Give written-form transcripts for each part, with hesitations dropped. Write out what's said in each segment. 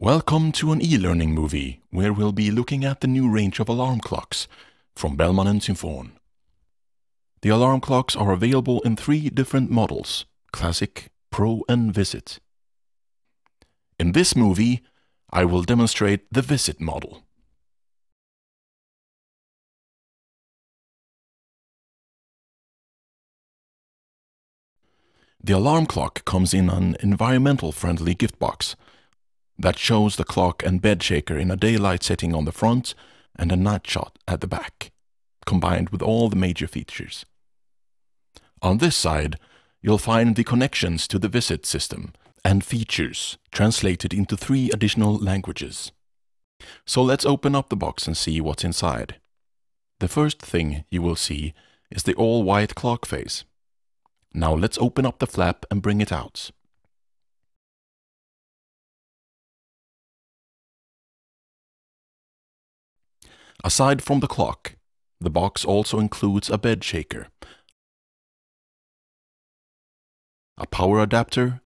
Welcome to an e-learning movie, where we'll be looking at the new range of alarm clocks from Bellman VISIT. The alarm clocks are available in 3 different models: Classic, Pro and Visit. In this movie, I will demonstrate the Visit model. The alarm clock comes in an environmental-friendly gift box that shows the clock and bed shaker in a daylight setting on the front and a night shot at the back, combined with all the major features. On this side, you'll find the connections to the Visit system and features translated into 3 additional languages. So let's open up the box and see what's inside. The first thing you will see is the all-white clock face. Now let's open up the flap and bring it out. Aside from the clock, the box also includes a bed shaker, a power adapter,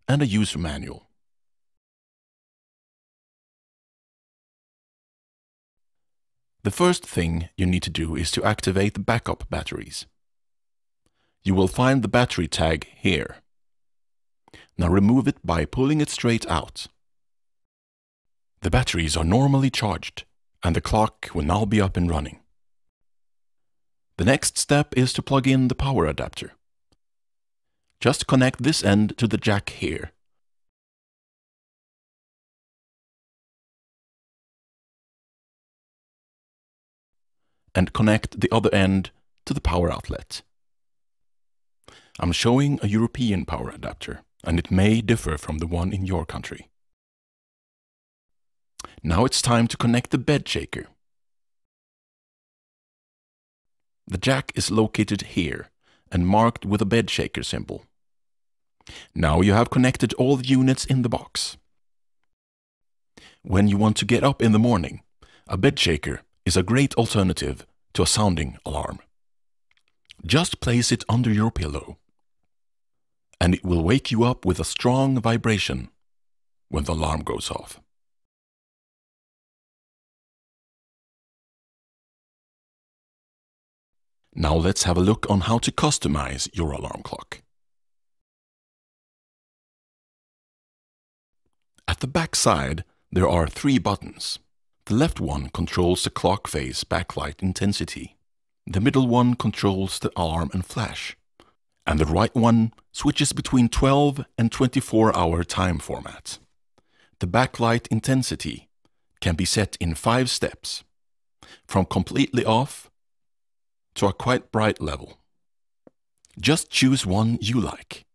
and a user manual. The first thing you need to do is to activate the backup batteries. You will find the battery tag here. Now remove it by pulling it straight out. The batteries are normally charged, and the clock will now be up and running. The next step is to plug in the power adapter. Just connect this end to the jack here. And connect the other end to the power outlet. I'm showing a European power adapter, and it may differ from the one in your country. Now it's time to connect the bed shaker. The jack is located here and marked with a bed shaker symbol. Now you have connected all the units in the box. When you want to get up in the morning, a bed shaker is a great alternative to a sounding alarm. Just place it under your pillow, and it will wake you up with a strong vibration when the alarm goes off. Now let's have a look on how to customize your alarm clock. At the back side, there are 3 buttons. The left one controls the clock face backlight intensity. The middle one controls the alarm and flash. And the right one switches between 12 and 24-hour time formats. The backlight intensity can be set in 5 steps, from completely off to a quite bright level. Just choose one you like.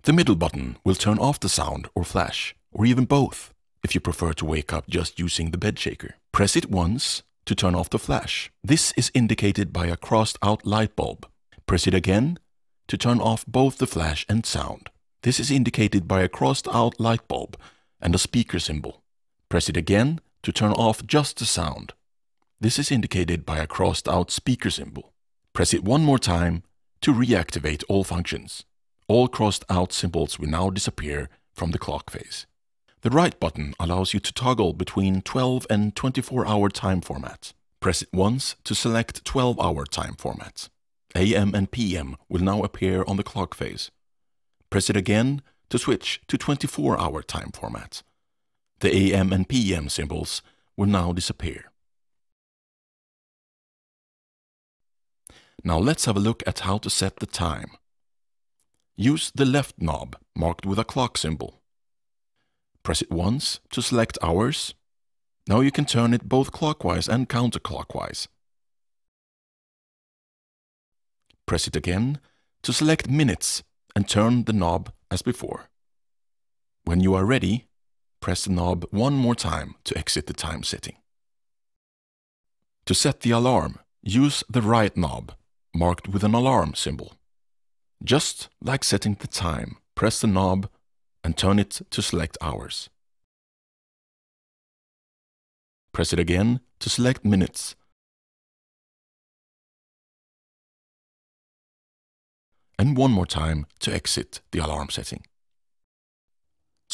The middle button will turn off the sound or flash, or even both, if you prefer to wake up just using the bed shaker. Press it once to turn off the flash. This is indicated by a crossed-out light bulb. Press it again to turn off both the flash and sound. This is indicated by a crossed-out light bulb and a speaker symbol. Press it again to turn off just the sound. This is indicated by a crossed-out speaker symbol. Press it one more time to reactivate all functions. All crossed-out symbols will now disappear from the clock face. The right button allows you to toggle between 12 and 24-hour time formats. Press it once to select 12-hour time formats. AM and PM will now appear on the clock face. Press it again to switch to 24-hour time formats. The AM and PM symbols will now disappear. Now let's have a look at how to set the time. Use the left knob marked with a clock symbol. Press it once to select hours. Now you can turn it both clockwise and counterclockwise. Press it again to select minutes and turn the knob as before. When you are ready, press the knob one more time to exit the time setting. To set the alarm, use the right knob marked with an alarm symbol. Just like setting the time, press the knob and turn it to select hours. Press it again to select minutes. And one more time to exit the alarm setting.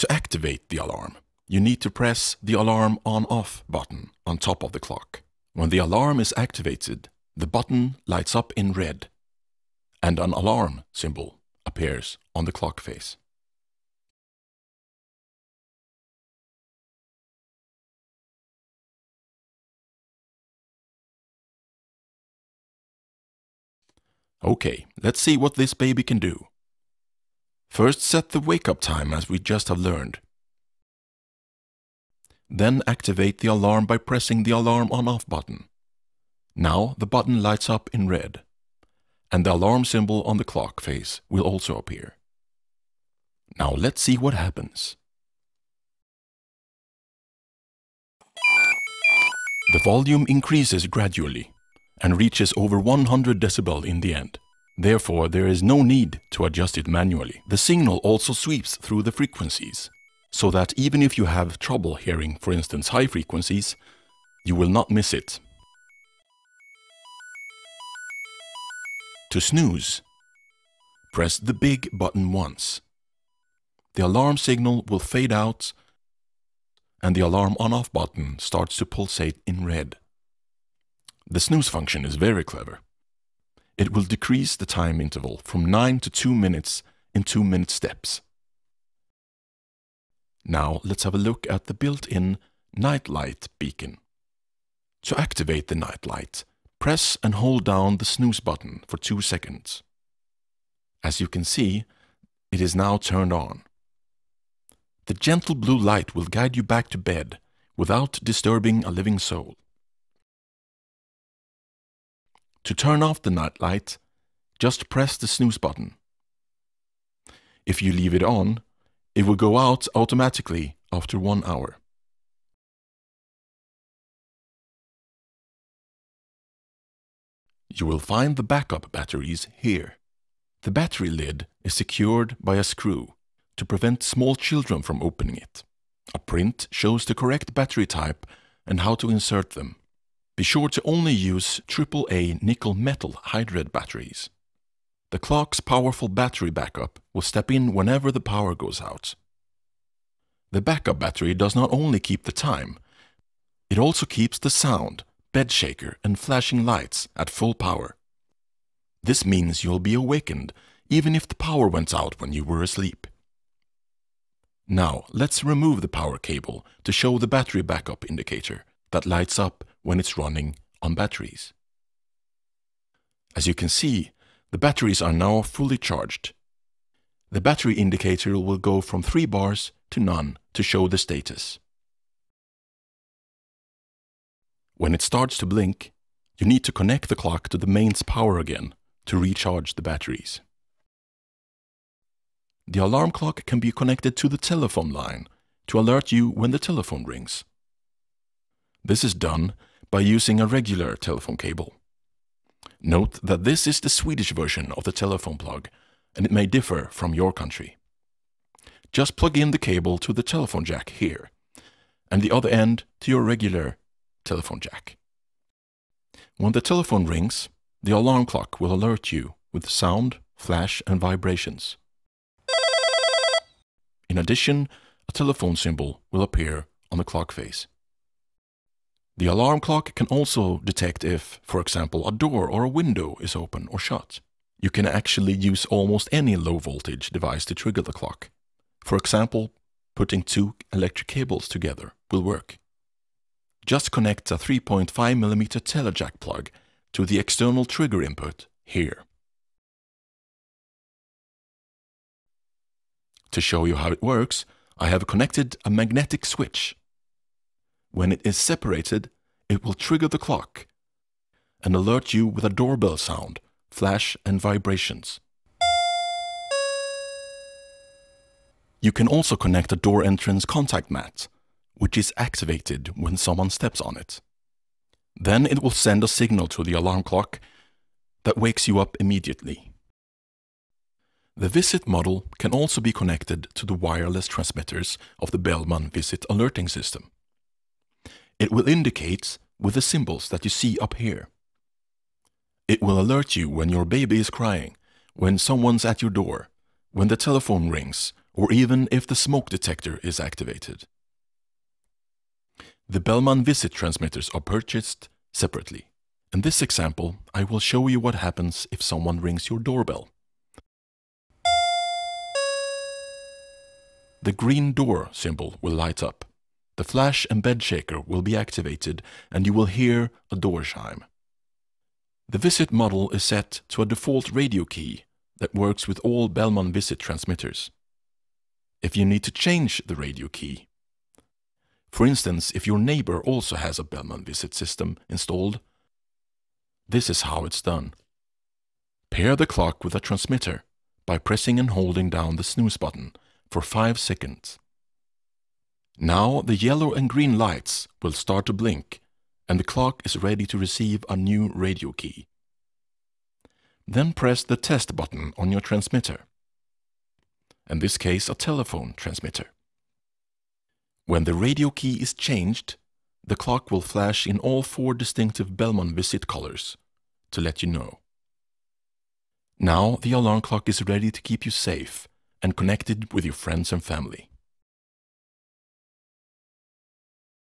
To activate the alarm, you need to press the alarm on-off button on top of the clock. When the alarm is activated, the button lights up in red, and an alarm symbol appears on the clock face. Okay, let's see what this baby can do. First, set the wake-up time as we just have learned. Then activate the alarm by pressing the alarm on-off button. Now the button lights up in red, and the alarm symbol on the clock face will also appear. Now let's see what happens. The volume increases gradually and reaches over 100 decibel in the end. Therefore, there is no need to adjust it manually. The signal also sweeps through the frequencies, so that even if you have trouble hearing, for instance, high frequencies, you will not miss it. To snooze, press the big button once. The alarm signal will fade out and the alarm on-off button starts to pulsate in red. The snooze function is very clever. It will decrease the time interval from 9 to 2 minutes in 2-minute steps. Now let's have a look at the built-in nightlight beacon. To activate the nightlight, press and hold down the snooze button for 2 seconds. As you can see, it is now turned on. The gentle blue light will guide you back to bed without disturbing a living soul. To turn off the nightlight, just press the snooze button. If you leave it on, it will go out automatically after 1 hour. You will find the backup batteries here. The battery lid is secured by a screw to prevent small children from opening it. A print shows the correct battery type and how to insert them. Be sure to only use AAA nickel metal hydride batteries. The clock's powerful battery backup will step in whenever the power goes out. The backup battery does not only keep the time, it also keeps the sound, bed shaker and flashing lights at full power. This means you'll be awakened even if the power went out when you were asleep. Now let's remove the power cable to show the battery backup indicator that lights up when it's running on batteries. As you can see, the batteries are now fully charged. The battery indicator will go from 3 bars to none to show the status. When it starts to blink, you need to connect the clock to the mains power again to recharge the batteries. The alarm clock can be connected to the telephone line to alert you when the telephone rings. This is done by using a regular telephone cable. Note that this is the Swedish version of the telephone plug, and it may differ from your country. Just plug in the cable to the telephone jack here, and the other end to your regular telephone jack. When the telephone rings, the alarm clock will alert you with sound, flash, and vibrations. In addition, a telephone symbol will appear on the clock face. The alarm clock can also detect if, for example, a door or a window is open or shut. You can actually use almost any low-voltage device to trigger the clock. For example, putting 2 electric cables together will work. Just connect a 3.5mm telejack plug to the external trigger input here. To show you how it works, I have connected a magnetic switch. When it is separated, it will trigger the clock and alert you with a doorbell sound, flash and vibrations. You can also connect a door entrance contact mat, which is activated when someone steps on it. Then it will send a signal to the alarm clock that wakes you up immediately. The VISIT model can also be connected to the wireless transmitters of the Bellman VISIT alerting system. It will indicate with the symbols that you see up here. It will alert you when your baby is crying, when someone's at your door, when the telephone rings, or even if the smoke detector is activated. The Bellman VISIT transmitters are purchased separately. In this example, I will show you what happens if someone rings your doorbell. The green door symbol will light up. The flash and bed shaker will be activated and you will hear a door chime. The VISIT model is set to a default radio key that works with all Bellman VISIT transmitters. If you need to change the radio key, for instance, if your neighbor also has a Bellman VISIT system installed, this is how it's done. Pair the clock with a transmitter by pressing and holding down the snooze button for 5 seconds. Now the yellow and green lights will start to blink and the clock is ready to receive a new radio key. Then press the test button on your transmitter. In this case, a telephone transmitter. When the radio key is changed, the clock will flash in all 4 distinctive Bellman VISIT colors to let you know. Now the alarm clock is ready to keep you safe and connected with your friends and family.